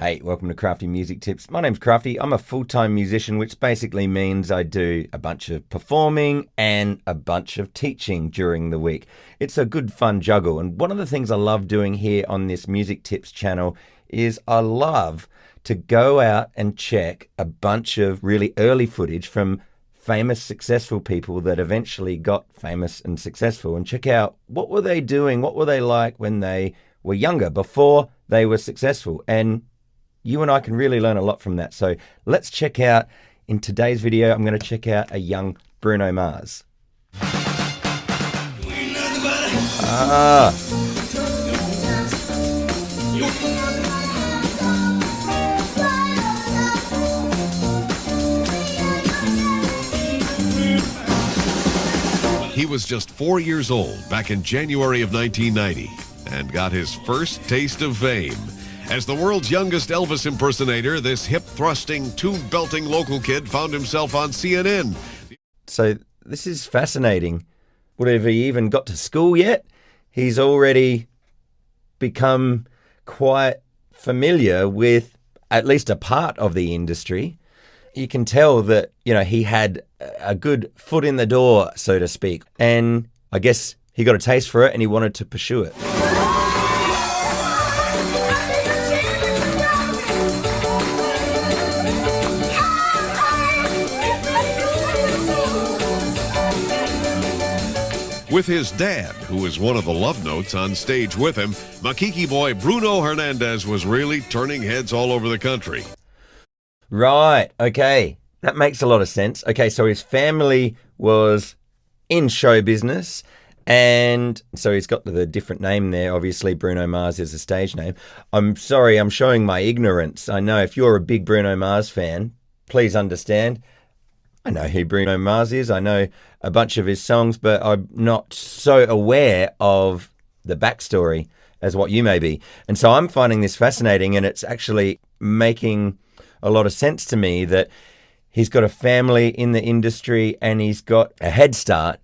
Hey, welcome to Crafty Music Tips. My name's Crafty. I'm a full-time musician, which basically means I do a bunch of performing and a bunch of teaching during the week. It's a good fun juggle, and one of the things I love doing here on this Music Tips channel is I love to go out and check a bunch of really early footage from famous, successful people that eventually got famous and successful, and check out what were they doing, what were they like when they were younger, before they were successful. And you and I can really learn a lot from that. So let's check out, in today's video, I'm going to check out a young Bruno Mars. He was just 4 years old back in January of 1990 and got his first taste of fame. As the world's youngest Elvis impersonator, this hip-thrusting, tube-belting local kid found himself on CNN. So this is fascinating. Have he even got to school yet? He's already become quite familiar with at least a part of the industry. You can tell that, he had a good foot in the door, so to speak. And I guess he got a taste for it and he wanted to pursue it. With his dad, who was one of the love notes on stage with him, Makiki boy Bruno Hernandez was really turning heads all over the country. Right, okay. That makes a lot of sense. Okay, so his family was in show business, and so he's got the different name there. Obviously, Bruno Mars is a stage name. I'm sorry, I'm showing my ignorance. I know if you're a big Bruno Mars fan, please understand. I know who Bruno Mars is. I know a bunch of his songs, but I'm not so aware of the backstory as what you may be. And so I'm finding this fascinating, and it's actually making a lot of sense to me that he's got a family in the industry and he's got a head start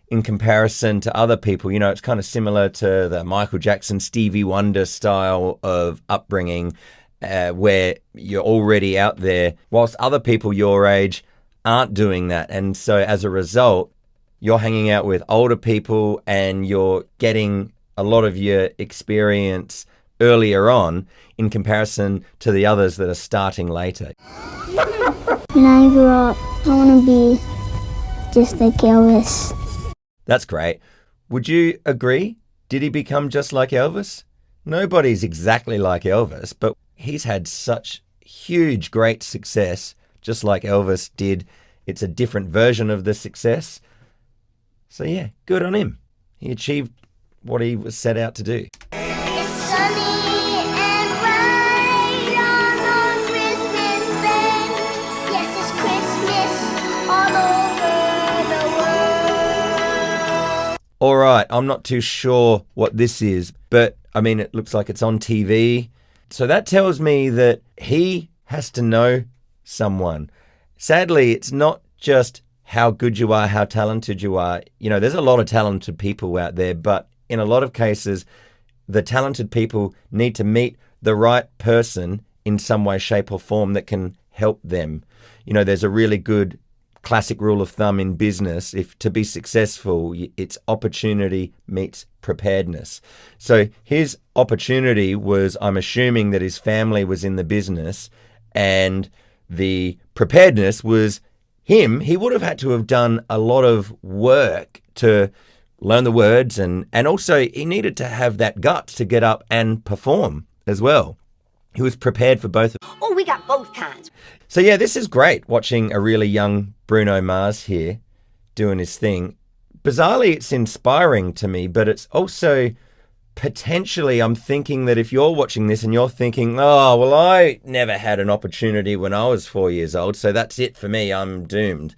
in comparison to other people. It's kind of similar to the Michael Jackson, Stevie Wonder style of upbringing, where you're already out there, whilst other people your age aren't doing that. And so as a result, you're hanging out with older people and you're getting a lot of your experience earlier on in comparison to the others that are starting later. When I grow up, I want to be just like Elvis. That's great. Would you agree? Did he become just like Elvis? Nobody's exactly like Elvis, but he's had such huge, great success, just like Elvis did. It's a different version of the success. So yeah, good on him. He achieved what he was set out to do. It's sunny and bright on Christmas Day. Yes, it's Christmas all over the world. All right, I'm not too sure what this is, but it looks like it's on TV. So that tells me that he has to know someone. Sadly, it's not just how good you are, how talented you are. There's a lot of talented people out there, but in a lot of cases, the talented people need to meet the right person in some way, shape, or form that can help them. There's a really good classic rule of thumb in business. If to be successful, it's opportunity meets preparedness. So his opportunity was, I'm assuming that his family was in the business, and the preparedness was him. He would have had to have done a lot of work to learn the words, and also he needed to have that guts to get up and perform as well. He was prepared for both. Oh, we got both kinds. So yeah, this is great, watching a really young Bruno Mars here doing his thing. Bizarrely, it's inspiring to me, but it's also potentially, I'm thinking that if you're watching this and you're thinking, oh, well, I never had an opportunity when I was 4 years old, so that's it for me, I'm doomed.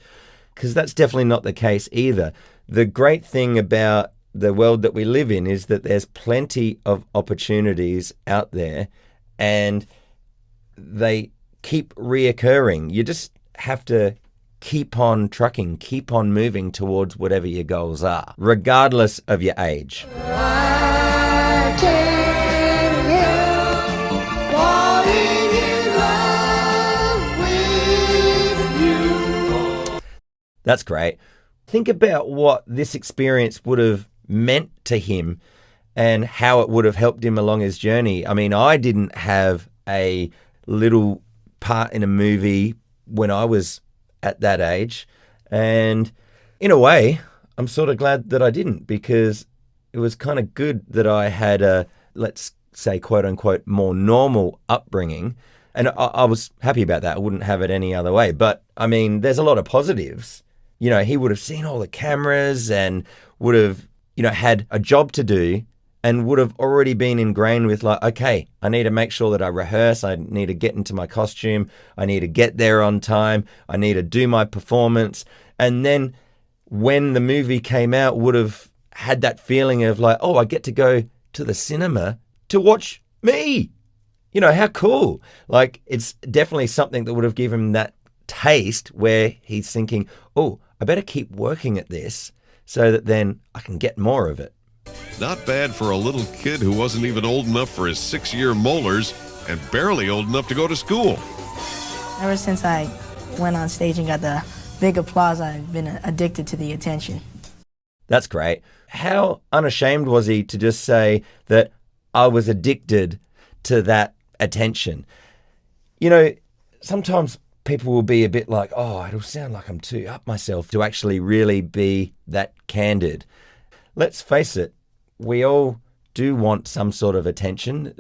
Because that's definitely not the case either. The great thing about the world that we live in is that there's plenty of opportunities out there, and they keep reoccurring. You just have to keep on trucking, keep on moving towards whatever your goals are, regardless of your age. I can't help falling That's great. Think about what this experience would have meant to him and how it would have helped him along his journey. I mean, I didn't have a little part in a movie when I was at that age. And in a way, I'm sort of glad that I didn't, because it was kind of good that I had a, let's say, quote unquote, more normal upbringing. And I was happy about that. I wouldn't have it any other way. But I mean, there's a lot of positives. You know, he would have seen all the cameras and would have, you know, had a job to do and would have already been ingrained with like, okay, I need to make sure that I rehearse. I need to get into my costume. I need to get there on time. I need to do my performance. And then when the movie came out, would have had that feeling of like, oh, I get to go to the cinema to watch me. You know, how cool. Like, it's definitely something that would have given him that taste where he's thinking, oh, I better keep working at this so that then I can get more of it. Not bad for a little kid who wasn't even old enough for his 6-year molars and barely old enough to go to school. Ever since I went on stage and got the big applause, I've been addicted to the attention. That's great. How unashamed was he to just say that I was addicted to that attention? You know, sometimes people will be a bit like, oh, it'll sound like I'm too up myself to actually really be that candid. Let's face it, we all do want some sort of attention.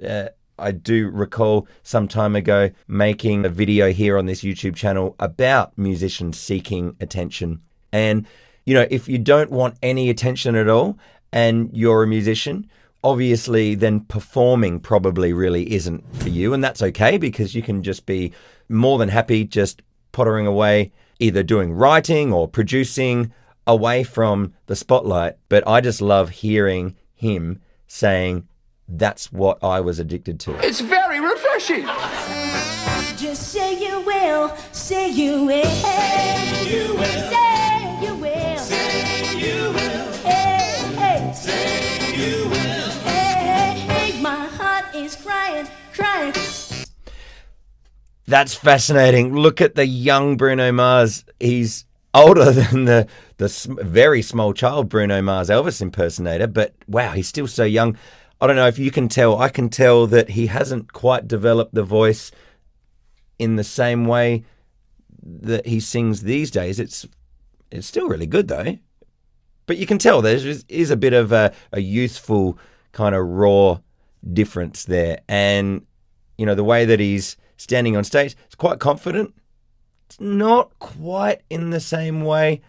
I do recall some time ago making a video here on this YouTube channel about musicians seeking attention. And, you know, if you don't want any attention at all and you're a musician, obviously then performing probably really isn't for you. And that's okay, because you can just be more than happy just pottering away, either doing writing or producing away from the spotlight. But I just love hearing him saying, that's what I was addicted to. It's very refreshing. Just say you will, say you will, say you will, say you will, say you will, hey, hey, say you will, hey, hey, my heart is crying, crying. That's fascinating. Look at the young Bruno Mars. He's older than the very small child Bruno Mars Elvis impersonator, but wow, he's still so young. I don't know if you can tell. I can tell that he hasn't quite developed the voice in the same way that he sings these days. It's still really good though. But you can tell there is a bit of a youthful kind of raw difference there. And, you know, the way that he's standing on stage, it's quite confident. It's not quite in the same way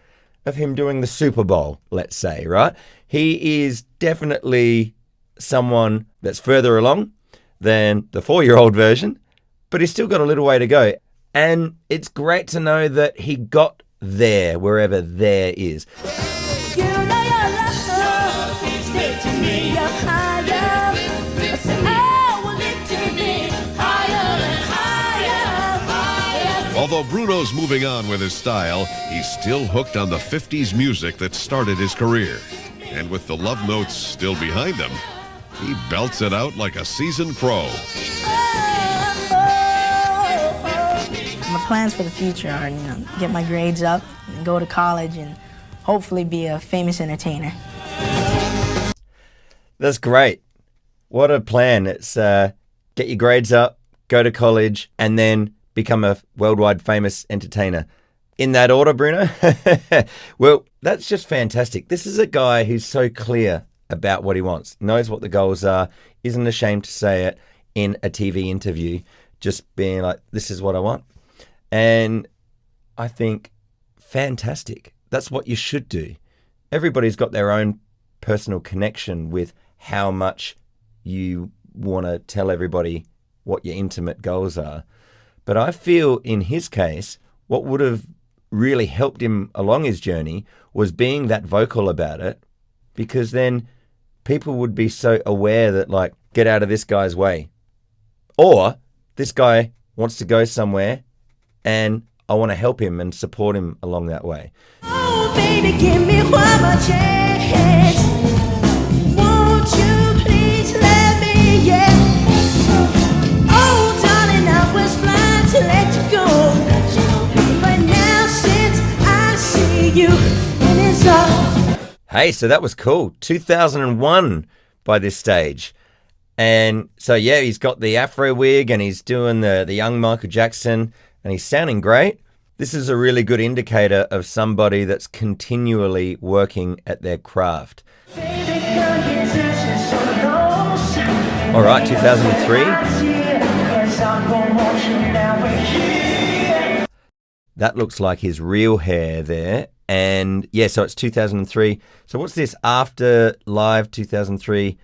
of him doing the Super Bowl, let's say, right? He is definitely someone that's further along than the 4-year-old version, but he's still got a little way to go. And it's great to know that he got there, wherever there is. You know your love, stay to me up higher. I will lift me higher and higher, higher. Although Bruno's moving on with his style, he's still hooked on the 50s music that started his career. And with the love notes still behind him, he belts it out like a seasoned pro. My plans for the future are, get my grades up and go to college and hopefully be a famous entertainer. That's great. What a plan. It's get your grades up, go to college, and then become a worldwide famous entertainer. In that order, Bruno? Well, that's just fantastic. This is a guy who's so clear about what he wants, knows what the goals are, isn't ashamed to say it in a TV interview, just being like, this is what I want. And I think, fantastic. That's what you should do. Everybody's got their own personal connection with how much you want to tell everybody what your intimate goals are. But I feel in his case, what would have really helped him along his journey was being that vocal about it, because then people would be so aware that, like, get out of this guy's way. Or this guy wants to go somewhere and I want to help him and support him along that way. Oh, baby, give me one more chance. Won't you please let me, yeah. Oh, darling, I was blind to let you go. But now since I see Hey, so that was cool. 2001 by this stage. And so, yeah, he's got the afro wig and he's doing the young Michael Jackson and he's sounding great. This is a really good indicator of somebody that's continually working at their craft. All right, 2003. That looks like his real hair there. And yeah, so it's 2003. So what's this? After Live 2003.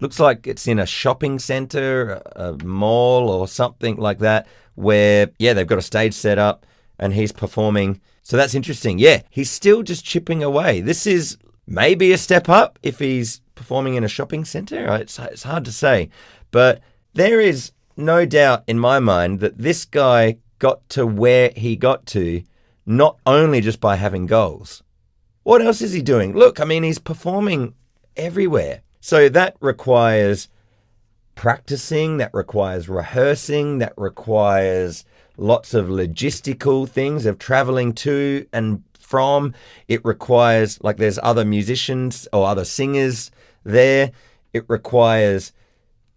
Looks like it's in a shopping center, a mall or something like that, where, yeah, they've got a stage set up and he's performing. So that's interesting. Yeah, he's still just chipping away. This is maybe a step up if he's performing in a shopping center. It's hard to say. But there is no doubt in my mind that this guy got to where he got to not only just by having goals. What else is he doing? Look, I mean, he's performing everywhere. So that requires practicing, that requires rehearsing, that requires lots of logistical things of traveling to and from. It requires, like, there's other musicians or other singers there. It requires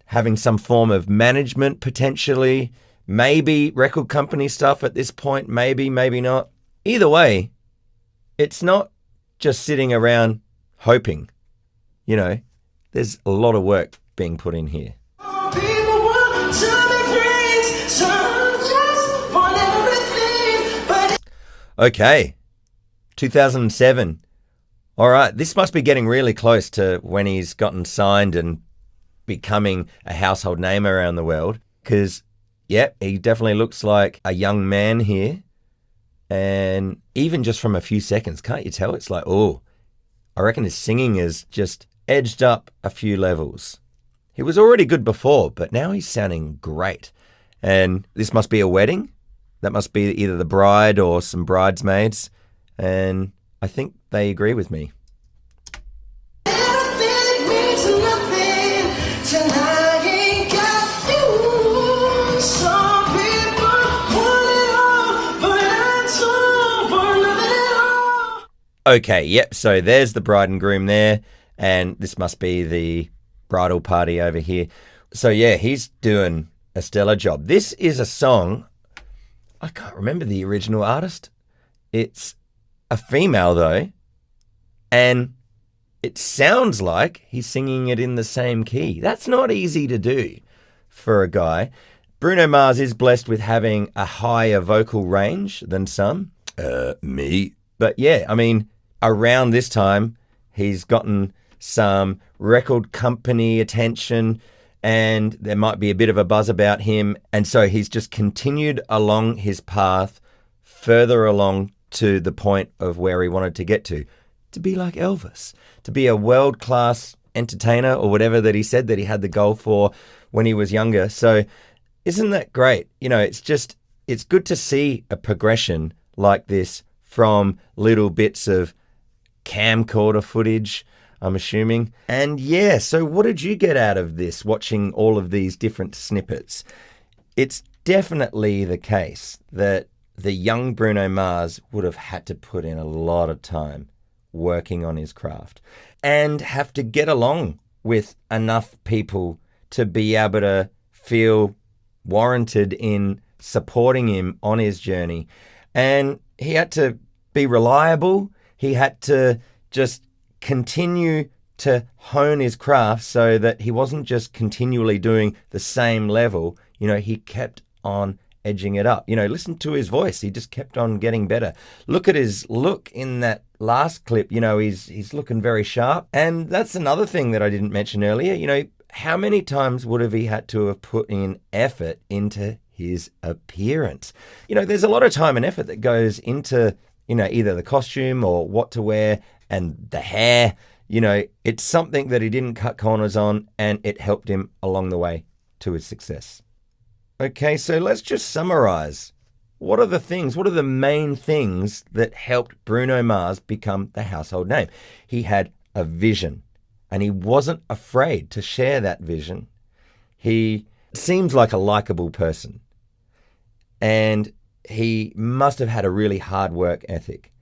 having some form of management potentially, maybe record company stuff at this point, maybe not. Either way, it's not just sitting around hoping, you know. There's a lot of work being put in here. Okay, 2007. All right, this must be getting really close to when he's gotten signed and becoming a household name around the world. Because, yeah, he definitely looks like a young man here. And even just from a few seconds, can't you tell? It's like, oh, I reckon his singing is just edged up a few levels. He was already good before, but now he's sounding great. And this must be a wedding. That must be either the bride or some bridesmaids. And I think they agree with me. Okay, yep, so there's the bride and groom there. And this must be the bridal party over here. So yeah, he's doing a stellar job. This is a song, I can't remember the original artist. It's a female though. And it sounds like he's singing it in the same key. That's not easy to do for a guy. Bruno Mars is blessed with having a higher vocal range than some. Me. But yeah, I mean, around this time, he's gotten some record company attention and there might be a bit of a buzz about him. And so he's just continued along his path further along to the point of where he wanted to get to be like Elvis, to be a world-class entertainer or whatever that he said that he had the goal for when he was younger. So isn't that great? You know, it's good to see a progression like this from little bits of camcorder footage, I'm assuming. And yeah, so what did you get out of this, watching all of these different snippets? It's definitely the case that the young Bruno Mars would have had to put in a lot of time working on his craft and have to get along with enough people to be able to feel warranted in supporting him on his journey. And he had to be reliable. He had to just continue to hone his craft so that he wasn't just continually doing the same level. You know, he kept on edging it up. You know, listen to his voice. He just kept on getting better. Look at his look in that last clip. You know, he's looking very sharp. And that's another thing that I didn't mention earlier. You know, how many times would have he had to have put in effort into his appearance? You know, there's a lot of time and effort that goes into, you know, either the costume or what to wear and the hair. You know, it's something that he didn't cut corners on, and it helped him along the way to his success. Okay, so let's just summarize. What are the main things that helped Bruno Mars become the household name? He had a vision, and he wasn't afraid to share that vision. He seems like a likable person, and he must have had a really hard work ethic.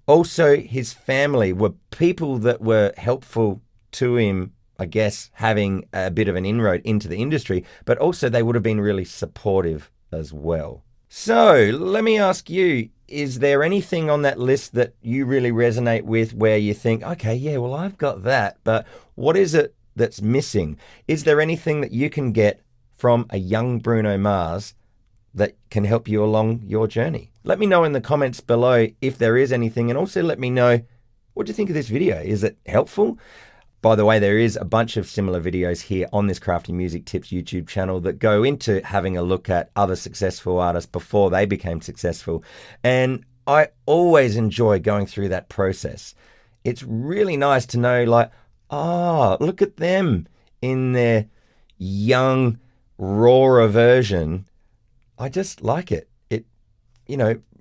Also, his family were people that were helpful to him, I guess, having a bit of an inroad into the industry, but also they would have been really supportive as well. So let me ask you, is there anything on that list that you really resonate with where you think, okay, yeah, well, I've got that, but what is it that's missing? Is there anything that you can get from a young Bruno Mars that can help you along your journey? Let me know in the comments below if there is anything, and also let me know, what do you think of this video? Is it helpful? By the way, there is a bunch of similar videos here on this Crafty Music Tips YouTube channel that go into having a look at other successful artists before they became successful. And I always enjoy going through that process. It's really nice to know, like, oh, look at them in their young, rawer version. I just like it. It,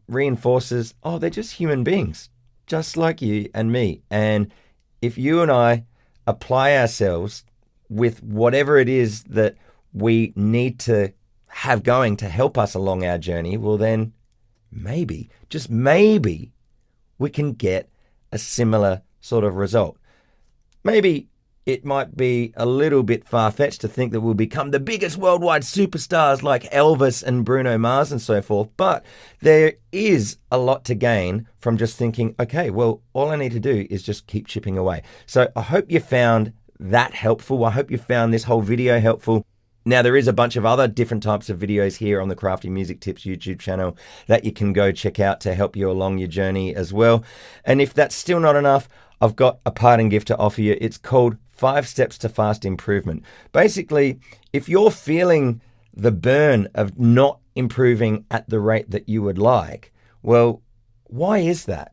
reinforces, oh, they're just human beings, just like you and me. And if you and I apply ourselves with whatever it is that we need to have going to help us along our journey, well then maybe, just maybe, we can get a similar sort of result. Maybe it might be a little bit far-fetched to think that we'll become the biggest worldwide superstars like Elvis and Bruno Mars and so forth, but there is a lot to gain from just thinking, okay, well, all I need to do is just keep chipping away. So I hope you found that helpful. I hope you found this whole video helpful. Now, there is a bunch of other different types of videos here on the Crafty Music Tips YouTube channel that you can go check out to help you along your journey as well. And if that's still not enough, I've got a parting gift to offer you. It's called 5 Steps to Fast Improvement. Basically, if you're feeling the burn of not improving at the rate that you would like, well, why is that?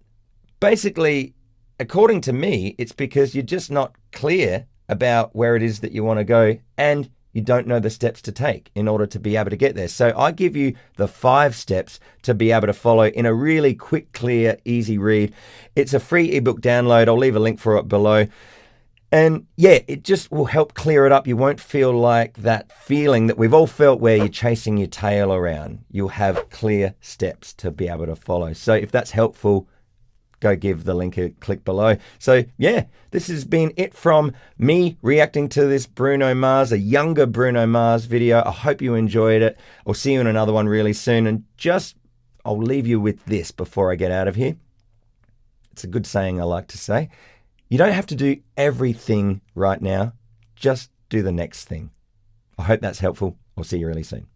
Basically, according to me, it's because you're just not clear about where it is that you want to go, and you don't know the steps to take in order to be able to get there. So I give you the 5 steps to be able to follow in a really quick, clear, easy read. It's a free ebook download. I'll leave a link for it below. And yeah, it just will help clear it up. You won't feel like that feeling that we've all felt where you're chasing your tail around. You'll have clear steps to be able to follow. So if that's helpful, go give the link a click below. So yeah, this has been it from me reacting to this Bruno Mars, a younger Bruno Mars video. I hope you enjoyed it. I'll see you in another one really soon. And I'll leave you with this before I get out of here. It's a good saying I like to say. You don't have to do everything right now. Just do the next thing. I hope that's helpful. I'll see you really soon.